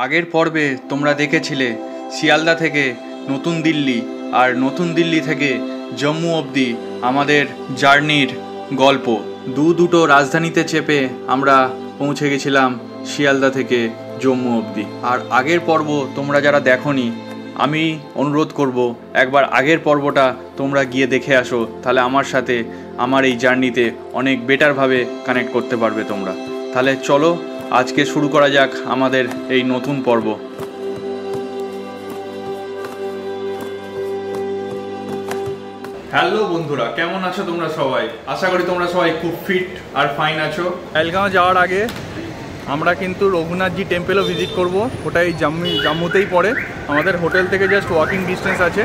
আগের পর্বে তোমরা দেখেছিলে শিয়ালদা থেকে নতুন দিল্লি আর নতুন দিল্লি থেকে জম্মু অবধি আমাদের জার্নির গল্প। দুটো রাজধানীতে চেপে আমরা পৌঁছে গেছিলাম শিয়ালদা থেকে জম্মু অবধি। আর আগের পর্ব তোমরা যারা দেখোনি, আমি অনুরোধ করব একবার আগের পর্বটা তোমরা গিয়ে দেখে আসো, তাহলে আমার সাথে আমার এই জার্নিতে অনেক বেটারভাবে কানেক্ট করতে পারবে তোমরা। তাহলে চলো আজকে শুরু করা যাক আমাদের এই নতুন পর্ব। হ্যালো বন্ধুরা, কেমন আছো তোমরা সবাই? আশা করি তোমরা সবাই খুব ফিট আর ফাইন আছো। পেহেলগাঁও যাওয়ার আগে আমরা কিন্তু রঘুনাথজি টেম্পেলও ভিজিট করব। ওটাই জম্মুতেই পড়ে, আমাদের হোটেল থেকে জাস্ট ওয়াকিং ডিস্টেন্স আছে।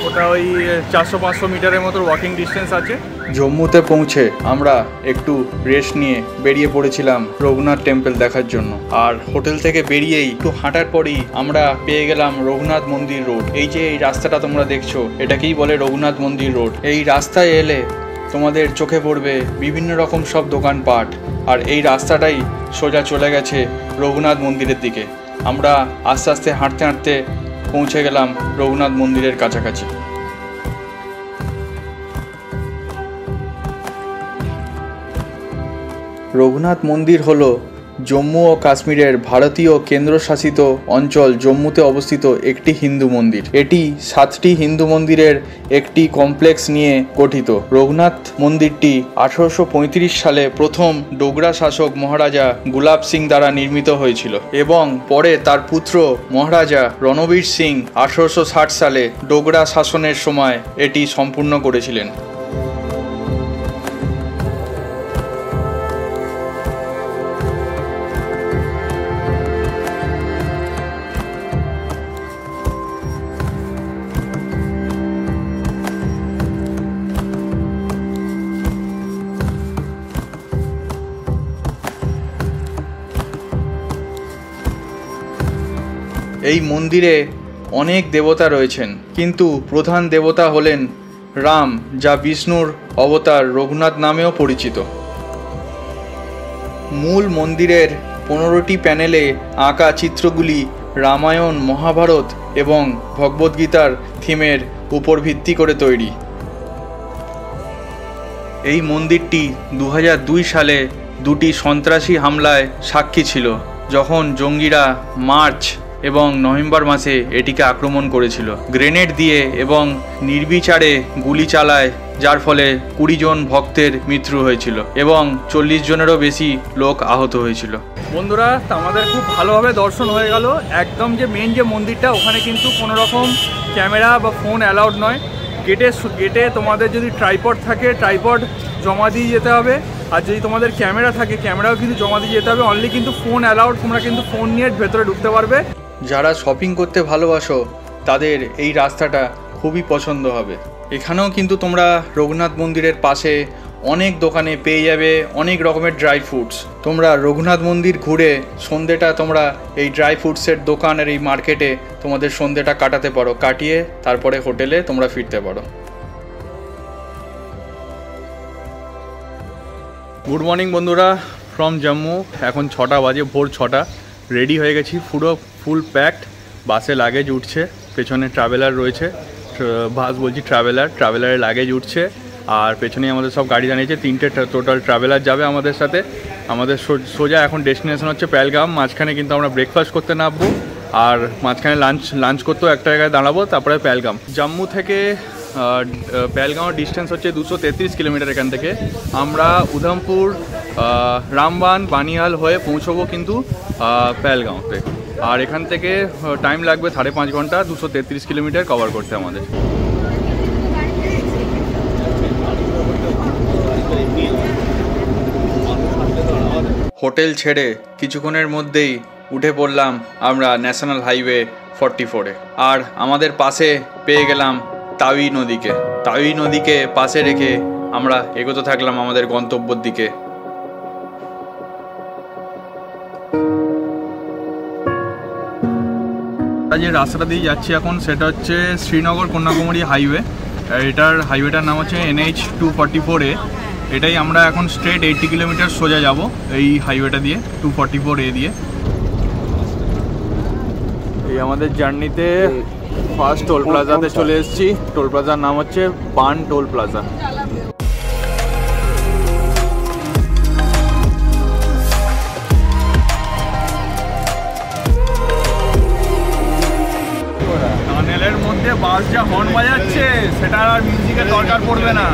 ওটা ওই 400-500 মিটারের মতো ওয়াকিং ডিস্টেন্স আছে। জম্মুতে পৌঁছে আমরা একটু রেস্ট নিয়ে বেরিয়ে পড়েছিলাম রঘুনাথ টেম্পল দেখার জন্য। আর হোটেল থেকে বেরিয়েই একটু হাঁটার পরেই আমরা পেয়ে গেলাম রঘুনাথ মন্দির রোড। এই যে এই রাস্তাটা তোমরা দেখছো, এটাকেই বলে রঘুনাথ মন্দির রোড। এই রাস্তায় এলে তোমাদের চোখে পড়বে বিভিন্ন রকম সব দোকানপাট, আর এই রাস্তাটাই সোজা চলে গেছে রঘুনাথ মন্দিরের দিকে। আমরা আস্তে আস্তে হাঁটতে হাঁটতে পৌঁছে গেলাম রঘুনাথ মন্দিরের কাছাকাছি। রঘুনাথ মন্দির হলো জম্মু ও কাশ্মীরের ভারতীয় কেন্দ্রশাসিত অঞ্চল জম্মুতে অবস্থিত একটি হিন্দু মন্দির। এটি 7টি হিন্দু মন্দিরের একটি কমপ্লেক্স নিয়ে গঠিত। রঘুনাথ মন্দিরটি 1835 সালে প্রথম ডোগরা শাসক মহারাজা গুলাব সিং দ্বারা নির্মিত হয়েছিল এবং পরে তার পুত্র মহারাজা রণবীর সিং 1860 সালে ডোগরা শাসনের সময় এটি সম্পূর্ণ করেছিলেন। এই মন্দিরে অনেক দেবতা রয়েছেন, কিন্তু প্রধান দেবতা হলেন রাম, যা বিষ্ণুর অবতার রঘুনাথ নামেও পরিচিত। মূল মন্দিরের 15টি প্যানেলে আঁকা চিত্রগুলি রামায়ণ, মহাভারত এবং ভগবদ্গীতার থিমের উপর ভিত্তি করে তৈরি। এই মন্দিরটি 2002 সালে 2টি সন্ত্রাসী হামলায় সাক্ষী ছিল, যখন জঙ্গিরা মার্চ এবং নভেম্বর মাসে এটিকে আক্রমণ করেছিল গ্রেনেড দিয়ে এবং নির্বিচারে গুলি চালায়, যার ফলে 20 জন ভক্তের মৃত্যু হয়েছিল এবং 40 জনেরও বেশি লোক আহত হয়েছিল। বন্ধুরা, আমাদের খুব ভালোভাবে দর্শন হয়ে গেল। একদম যে মেন যে মন্দিরটা, ওখানে কিন্তু কোনো রকম ক্যামেরা বা ফোন অ্যালাউড নয়। গেটে তোমাদের যদি ট্রাইপড থাকে, ট্রাইপড জমা দিয়ে যেতে হবে, আর যদি তোমাদের ক্যামেরা থাকে, ক্যামেরাও কিন্তু জমা দিয়ে যেতে হবে। অনলি কিন্তু ফোন অ্যালাউড, তোমরা কিন্তু ফোন নিয়ে ভেতরে ঢুকতে পারবে। যারা শপিং করতে ভালোবাসো তাদের এই রাস্তাটা খুবই পছন্দ হবে। এখানেও কিন্তু তোমরা রঘুনাথ মন্দিরের পাশে অনেক দোকানে পেয়ে যাবে অনেক রকমের ড্রাই ফ্রুটস। তোমরা রঘুনাথ মন্দির ঘুরে সন্ধ্যেটা তোমরা এই ড্রাই ফ্রুটসের দোকানের এই মার্কেটে তোমাদের সন্ধ্যেটা কাটাতে পারো, কাটিয়ে তারপরে হোটেলে তোমরা ফিরতে পারো। গুড মর্নিং বন্ধুরা, ফ্রম জম্মু। এখন 6টা বাজে, ভোর 6টা। রেডি হয়ে গেছি, পুরো ফুল প্যাকড। বাসে লাগেজ উঠছে, পেছনে ট্রাভেলার রয়েছে, ট্রাভেলারের লাগেজ উঠছে, আর পেছনেই আমাদের সব গাড়ি জানিয়েছে। 3টে টোটাল ট্রাভেলার যাবে আমাদের সাথে। আমাদের সোজা এখন ডেস্টিনেশন হচ্ছে পেহেলগাম। মাঝখানে কিন্তু আমরা ব্রেকফাস্ট করতে নামবো, আর মাঝখানে লাঞ্চ করতেও একটা জায়গায় দাঁড়াবো, তারপরে পেহেলগাম। জম্মু থেকে পেহেলগাঁওয়ের ডিস্টেন্স হচ্ছে 233 কিলোমিটার। এখান থেকে আমরা উধমপুর, রামবান, বানিহাল হয়ে পৌঁছবো কিন্তু পেহেলগাঁওতে। আর এখান থেকে টাইম লাগবে 5.5 ঘন্টা 233 কিলোমিটার কভার করতে আমাদের। হোটেল ছেড়ে কিছুক্ষণের মধ্যেই উঠে পড়লাম আমরা ন্যাশনাল হাইওয়ে 44-এ। আর আমাদের পাশে পেয়ে গেলাম তাওই নদীকে। তাওই নদীকে পাশে রেখে আমরা এগোতে থাকলাম আমাদের গন্তব্যের দিকে। যে রাস্তাটা দিয়ে যাচ্ছি এখন, সেটা হচ্ছে শ্রীনগর কন্যাকুমারী হাইওয়ে। হাইওয়েটার নাম হচ্ছে NH 244A। এটাই আমরা এখন স্ট্রেট 80 কিলোমিটার সোজা যাব এই হাইওয়েটা দিয়ে, 244A দিয়ে। এই আমাদের জার্নিতে ফার্স্ট টোল প্লাজাতে চলে এসেছি। টোল প্লাজার নাম হচ্ছে বান টোল প্লাজা। টানেলের মধ্যে বাস যা হর্ন বাজাচ্ছে সেটা আর মিউজিকের দরকার পড়বে না।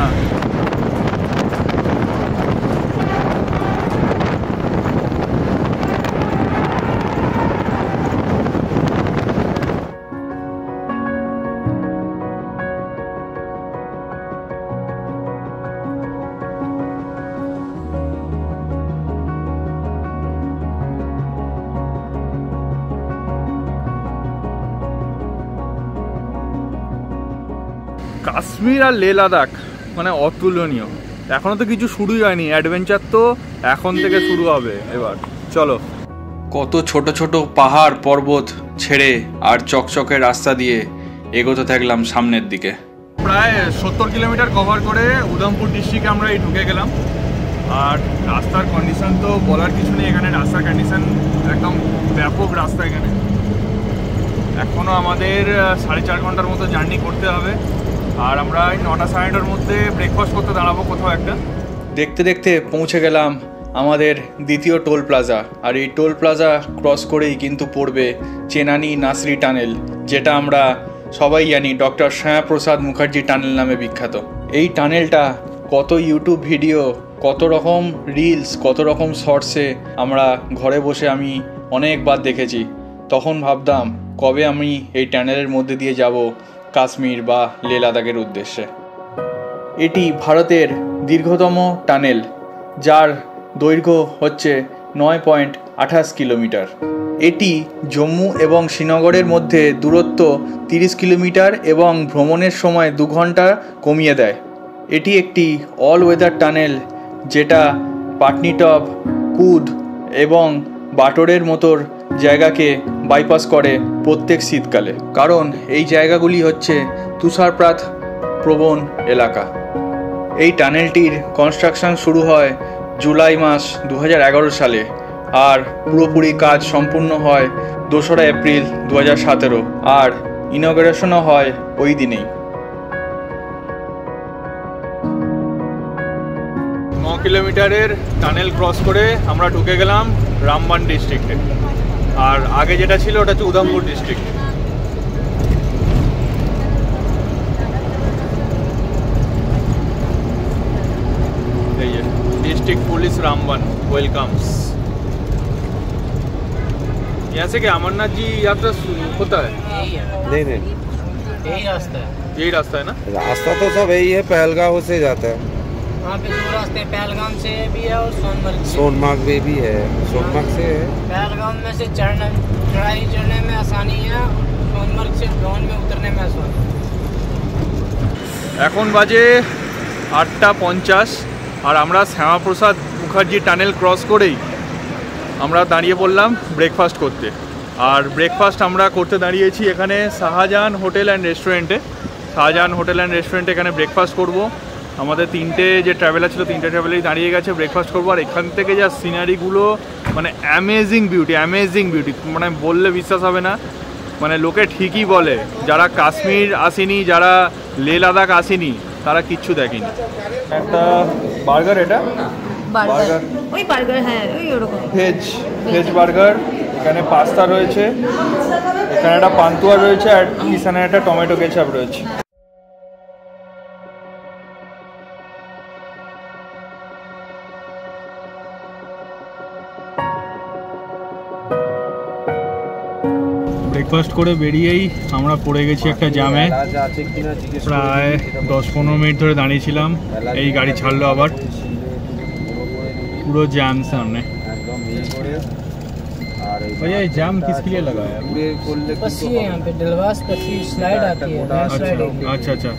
কাশ্মীর আর লে লাদাখ মানে অতুলনীয়। এখনো তো কিছু শুরুই হয়নি, অ্যাডভেঞ্চার তো এখন থেকে শুরু হবে। এবার চলো। কত ছোট ছোট পাহাড় পর্বত ছেড়ে আর চকচকে রাস্তা দিয়ে এগোতে থাকলাম সামনের দিকে। প্রায় 70 কিলোমিটার কভার করে উধমপুর ডিস্ট্রিক্টে আমরা এই ঢুকে গেলাম। আর রাস্তার কন্ডিশন তো বলার কিছু নেই, এখানে রাস্তার কন্ডিশন একদম ব্যাপক রাস্তা। এখানে এখনও আমাদের 4.5 ঘন্টার মতো জার্নি করতে হবে। আর আমরা 9টা 9:30টার মধ্যে ব্রেকফাস্ট করতে দাঁড়াবো কোথাও একটা। দেখতে দেখতে পৌঁছে গেলাম আমাদের দ্বিতীয় টোল প্লাজা। আর এই টোল প্লাজা ক্রস করেই কিন্তু পড়বে চেনানি নাসরি টানেল, যেটা আমরা সবাই জানি ডক্টর শ্যামাপ্রসাদ মুখার্জি টানেল নামে বিখ্যাত। এই টানেলটা কত ইউটিউব ভিডিও, কত রকম রিলস, কত রকম শর্টসে আমরা ঘরে বসে আমি অনেকবার দেখেছি। তখন ভাবতাম কবে আমি এই টানেলের মধ্যে দিয়ে যাব কাশ্মীর বা লে লাদাখের উদ্দেশ্যে। এটি ভারতের দীর্ঘতম টানেল, যার দৈর্ঘ্য হচ্ছে 9.28 কিলোমিটার। এটি জম্মু এবং শ্রীনগরের মধ্যে দূরত্ব 30 কিলোমিটার এবং ভ্রমণের সময় 2 ঘন্টা কমিয়ে দেয়। এটি একটি অল ওয়েদার টানেল, যেটা পাটনিটপ, কুদ এবং বাটোরের মতোর জায়গাকে বাইপাস করে প্রত্যেক শীতকালে, কারণ এই জায়গাগুলি হচ্ছে তুষারপাত প্রবণ এলাকা। এই টানেলটির কনস্ট্রাকশন শুরু হয় জুলাই মাস 2011 সালে আর পুরোপুরি কাজ সম্পূর্ণ হয় 2রা এপ্রিল 2017 আর ইনগ্রেশনও হয় ওই দিনেই। 9 কিলোমিটারের টানেল ক্রস করে আমরা ঢুকে গেলাম রামবান ডিস্ট্রিক্টে। আর আগে যেটা ছিল ওটা হচ্ছে উধমপুর ডিস্ট্রিক্ট। এই যে डिस्ट्रिक्ट पुलिस रामबन वेलकम्स। यहाँ से क्या अमरनाथ जी यात्रा होता है? नहीं नहीं, यही रास्ता है ना? रास्ता तो सब यही है, पहलगांव से जाता है। वहाँ पे 2 रास्ते, पहलगाम से भी है और सोनमार्ग में भी है। सोनमार्ग से है, पहलगाम में से चढ़ाई चढ़ने में आसानी है, सोनमार्ग से ड्रोन में उतरने में आसानी। এখন বাজে 8:50 আর আমরা শ্যামাপ্রসাদ মুখার্জি টানেল ক্রস করেই আমরা দাঁড়িয়ে পড়লাম ব্রেকফাস্ট করতে। আর ব্রেকফাস্ট আমরা করতে দাঁড়িয়েছি এখানে শাহজাহান হোটেল অ্যান্ড রেস্টুরেন্টে। শাহজাহান হোটেল অ্যান্ড রেস্টুরেন্টে এখানে ব্রেকফাস্ট করব। আমাদের 3টে যে ট্রাভেলার ছিল 3টে ট্রাভেলারই দাঁড়িয়ে গেছে ব্রেকফাস্ট করবো। আর এখান থেকে যা সিনারিগুলো মানে অ্যামেজিং বিউটি, মানে বললে বিশ্বাস হবে না। মানে লোকে ঠিকই বলে যারা কাশ্মীর আসেনি, যারা লে লাদাখ আসেনি, তারা কিচ্ছু দেখেনি। একটা বার্গার, এটা বার্গার, ওই বার্গার, হ্যাঁ ওই ওরকম ভেজ বার্গার। এখানে পাস্তা রয়েছে, এখানে একটা পান্তুয়া রয়েছে আর পিছনে একটা টমেটো কেচাপ রয়েছে। ব্রেকফাস্ট করে বেরিয়েই আমরা পড়ে গেছি একটা জ্যামে। প্রায় 10-15 মিনিট ধরে দাঁড়িয়েছিলাম, এই গাড়ি ছাড়লো আবার। पूरा जाम सामने। भैया ये जाम किसके लिए लगा है? बस ये यहाँ पे डलवास पसी स्लाइड आती है, लैंडस्लाइड। अच्छा अच्छा,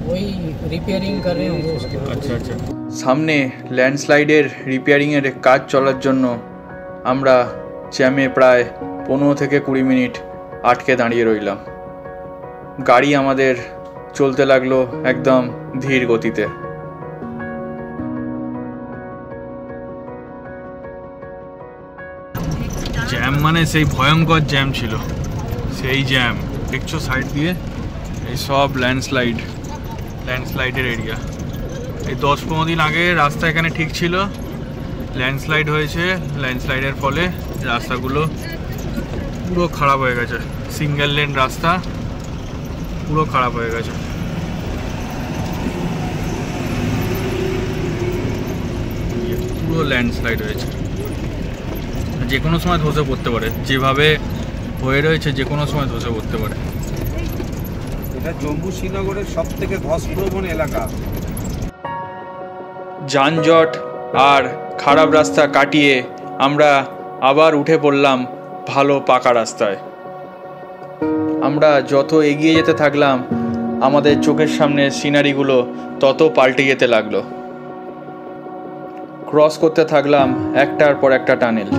वही रिपेयरिंग कर रहे होंगे उसके। अच्छा अच्छा। সামনে ল্যান্ডস্লাইডের রিপেয়ারিংয়ের কাজ চলার জন্য আমরা জ্যামে প্রায় 15 থেকে 20 মিনিট আটকে দাঁড়িয়ে রইলাম। গাড়ি আমাদের চলতে লাগলো একদম ধীর গতিতে। জ্যাম মানে সেই ভয়ঙ্কর জ্যাম ছিল। সেই জ্যাম দেখছো সাইড দিয়ে, এই সব ল্যান্ডস্লাইডের এরিয়া। এই 10-15 দিন আগে রাস্তা এখানে ঠিক ছিল, ল্যান্ডস্লাইড হয়েছে, ল্যান্ডস্লাইডের ফলে রাস্তাগুলো পুরো খারাপ হয়ে গেছে, সিঙ্গেল লেন রাস্তা পুরো খারাপ হয়ে গেছে। পুরো ল্যান্ডস্লাইড হয়েছে, যে কোনো সময় ধসে পড়তে পারে, যেভাবে হয়ে রয়েছে যে কোনো সময় ধসে পড়তে পারে। এটা জম্মু শ্রীনগরের সবথেকে ধসপ্রবণ এলাকা। যানজট আর খারাপ রাস্তা কাটিয়ে আমরা আবার উঠে পড়লাম ভালো পাকা রাস্তায়। আমরা যত এগিয়ে যেতে থাকলাম আমাদের চোখের সামনে সিনারিগুলো তত পাল্টে যেতে লাগলো। ক্রস করতে থাকলাম একটার পর একটা টানেল।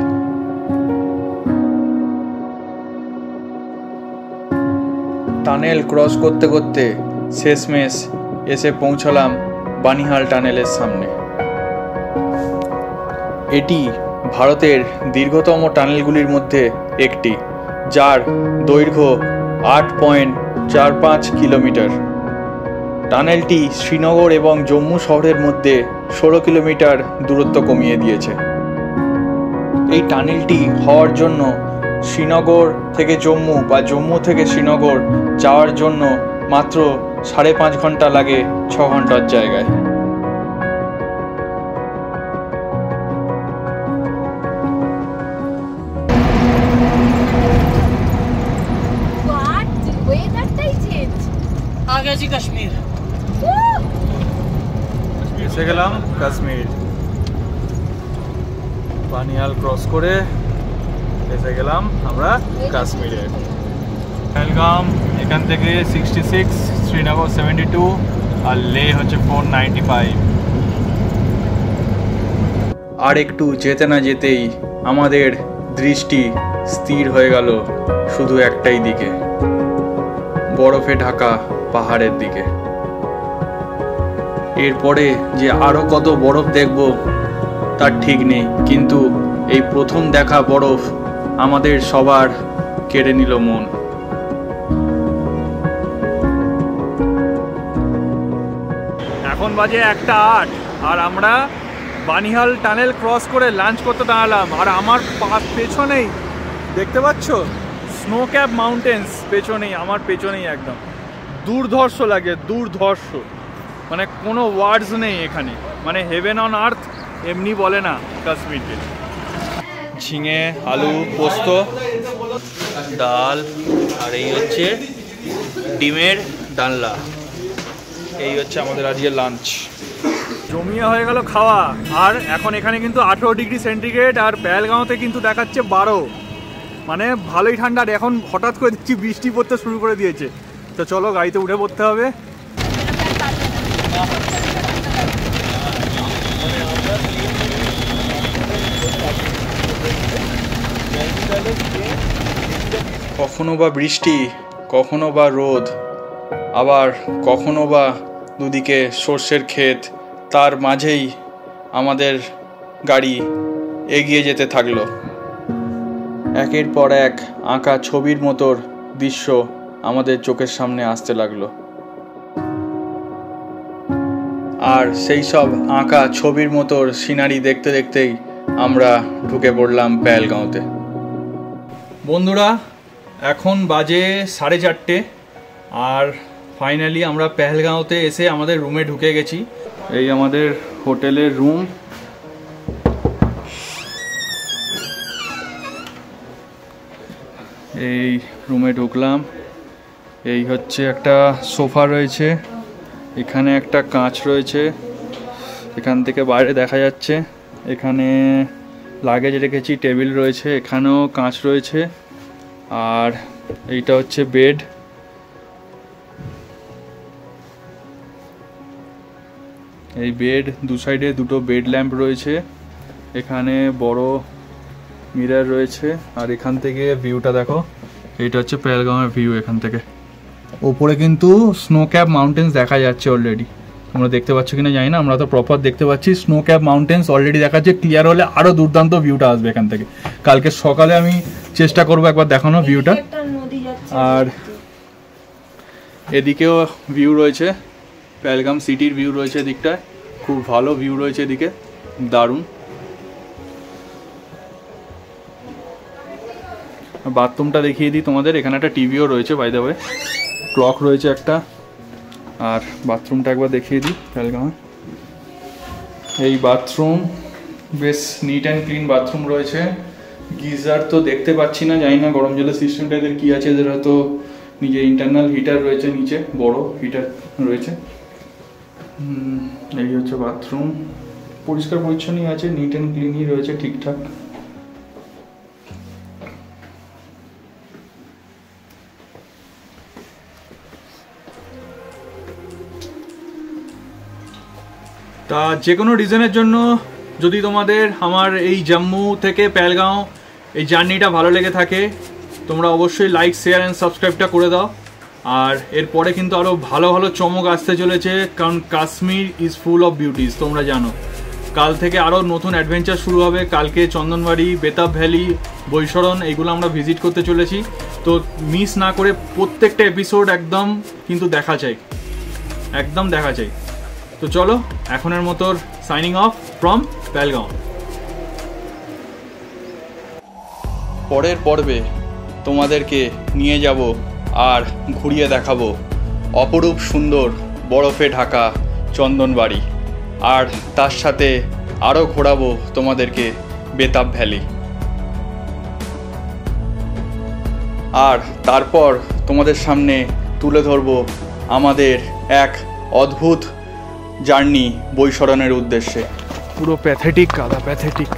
টানেল ক্রস করতে করতে শেষমেশ এসে পৌঁছলাম বানিহাল টানেলের সামনে। এটি ভারতের দীর্ঘতম টানেলগুলির মধ্যে একটি, যার দৈর্ঘ্য 8.45 কিলোমিটার। টানেলটি শ্রীনগর এবং জম্মু শহরের মধ্যে 16 কিলোমিটার দূরত্ব কমিয়ে দিয়েছে। এই টানেলটি হওয়ার জন্য শ্রীনগর থেকে জম্মু বা জম্মু থেকে শ্রীনগর যাওয়ার জন্য মাত্র 5.5 ঘন্টা লাগে 6 ঘন্টার জায়গায়। आ गया जी कश्मीर। এসে গেলাম কাশ্মীর, বানিহাল ক্রস করে এসে গেলাম আমরা কাশ্মীরে। পেহেলগাম এখান থেকে 66, শ্রীনগর 72 আর লে হচ্ছে 495। আর একটু যেতে না যেতেই আমাদের দৃষ্টি স্থির হয়ে গেল শুধু একটাই দিকে, বরফে ঢাকা পাহাড়ের দিকে। এরপরে যে আরো কত বরফ দেখব তার ঠিক নেই, কিন্তু এই প্রথম দেখা বরফ আমাদের সবার কেড়ে নিল মন। এখন বাজে 1:08 আর আমরা বানিহাল টানেল ক্রস করে লাঞ্চ করতে দাঁড়ালাম। আর আমার পেছনেই দেখতে পাচ্ছ স্নো ক্যাপ মাউন্টেন্স, পেছনেই আমার পেছনেই একদম দুর্ধর্ষ লাগে, দুর্ধর্ষ, মানে কোনো ওয়ার্ডস নেই এখানে, মানে হেভেন অন আর্থ এমনি বলে না কাশ্মীরকে। ঝিঙে, আলু, পোস্ত, ডাল আর এই হচ্ছে ডিমের ডালনা। এই হচ্ছে আমাদের আজকে লাঞ্চ। জমিয়ে হয়ে গেল খাওয়া। আর এখন এখানে কিন্তু 18 ডিগ্রি সেন্টিগ্রেড, আর পেহেলগাঁওতে কিন্তু দেখাচ্ছে 12, মানে ভালোই ঠান্ডা। আর এখন হঠাৎ করে দেখছি বৃষ্টি পড়তে শুরু করে দিয়েছে। তো চলো গাড়িতে উঠে পড়তে হবে। কখনো বা বৃষ্টি, কখনো বা রোদ, আবার কখনো বা দুদিকে সর্ষের ক্ষেত, তার মাঝেই আমাদের গাড়ি এগিয়ে যেতে থাকলো। একের পর এক আঁকা ছবির মতোর দৃশ্য আমাদের চোখের সামনে আসতে লাগলো। আর সেই সব আঁকা ছবির মতোর সিনারি দেখতে দেখতেই আমরা ঢুকে পড়লাম পেহেলগাঁওতে। বন্ধুরা, এখন বাজে 4:30 আর ফাইনালি আমরা পেহেলগাঁওতে এসে আমাদের রুমে ঢুকে গেছি। এই আমাদের হোটেলের রুম। এই রুমে ঢুকলাম। এই হচ্ছে একটা সোফা রয়েছে, এখানে একটা কাঁচ রয়েছে, এখান থেকে বাইরে দেখা যাচ্ছে। এখানে লাগেজ রেখেছি, টেবিল রয়েছে, এখানেও কাঁচ রয়েছে। আর এইটা হচ্ছে বেড। এই বেড, দু সাইডে দুটো বেড ল্যাম্প রয়েছে, এখানে বড় মিরর রয়েছে। আর এখান থেকে ভিউটা দেখো, এইটা হচ্ছে পেহেলগাঁওয়ের ভিউ। এখান থেকে ওপরে কিন্তু স্নো ক্যাপ মাউন্টেন্স দেখা যাচ্ছে অলরেডি। তোমরা দেখতে পাচ্ছ কিনা জানি না, আমরা তো প্রপার দেখতে পাচ্ছি। স্নো ক্যাপ মাউন্টেন্স অলরেডি দেখাচ্ছে, ক্লিয়ার হলে আরো দুর্দান্ত ভিউটা আসবে এখান থেকে। কালকে সকালে আমি চেষ্টা করবো একবার দেখানো ভিউটা। আর এদিকেও ভিউ রয়েছে, পেহেলগাম সিটির ভিউ রয়েছে এদিকটায়, খুব ভালো ভিউ রয়েছে এদিকে, দারুণ। বাথরুমটা দেখিয়ে দিই তোমাদের, এখানে একটা টিভিও রয়েছে বাই দ্য ওয়ে, ক্লক রয়েছে একটা। আর বাথরুমটা একবার দেখিয়ে দিই পেহেলগামে। এই বাথরুম বেশ নিট অ্যান্ড ক্লিন বাথরুম রয়েছে। গিজার তো দেখতে পাচ্ছি না, জানি না গরম জলের সিস্টেমটা এদের কী আছে, এদের হয়তো নিজে ইন্টারনাল হিটার রয়েছে, নিচে বড় হিটার রয়েছে। এই হচ্ছে বাথরুম, পরিষ্কার পরিচ্ছন্নই আছে, নিট অ্যান্ড ক্লিনই রয়েছে ঠিকঠাক। তা যে কোনো রিজনের জন্য যদি তোমাদের আমার এই জম্মু থেকে পেহেলগাঁও এই জার্নিটা ভালো লেগে থাকে, তোমরা অবশ্যই লাইক, শেয়ার অ্যান্ড সাবস্ক্রাইবটা করে দাও। আর এরপরে কিন্তু আরও ভালো ভালো চমক আসতে চলেছে, কারণ Kashmir is full of beauties, তোমরা জানো। কাল থেকে আরও নতুন অ্যাডভেঞ্চার শুরু হবে। কালকে চন্দনবাড়ি, বেতাব ভ্যালি, বৈশরণ এইগুলো আমরা ভিজিট করতে চলেছি। তো মিস না করে প্রত্যেকটা এপিসোড একদম কিন্তু দেখা চাই, একদম দেখা চাই। তো চলো এখনের মতো সাইনিং অফ ফ্রম পেহেলগাঁও। পরের পর্বে তোমাদেরকে নিয়ে যাব আর ঘুরিয়ে দেখাবো অপরূপ সুন্দর বরফে ঢাকা চন্দনবাড়ি, আর তার সাথে আরও ঘোরাবো তোমাদেরকে বেতাব ভ্যালি। আর তারপর তোমাদের সামনে তুলে ধরবো আমাদের এক অদ্ভুত জার্নি বৈশরণের উদ্দেশ্যে। পুরো প্যাথেটিক কাদা, প্যাথেটিক।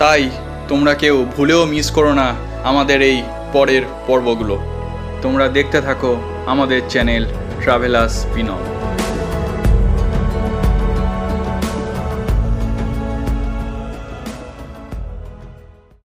তাই তোমরা কেউ ভুলেও মিস করো না আমাদের এই পরের পর্বগুলো। তোমরা দেখতে থাকো আমাদের চ্যানেল ট্রাভেলার্স বিনয়।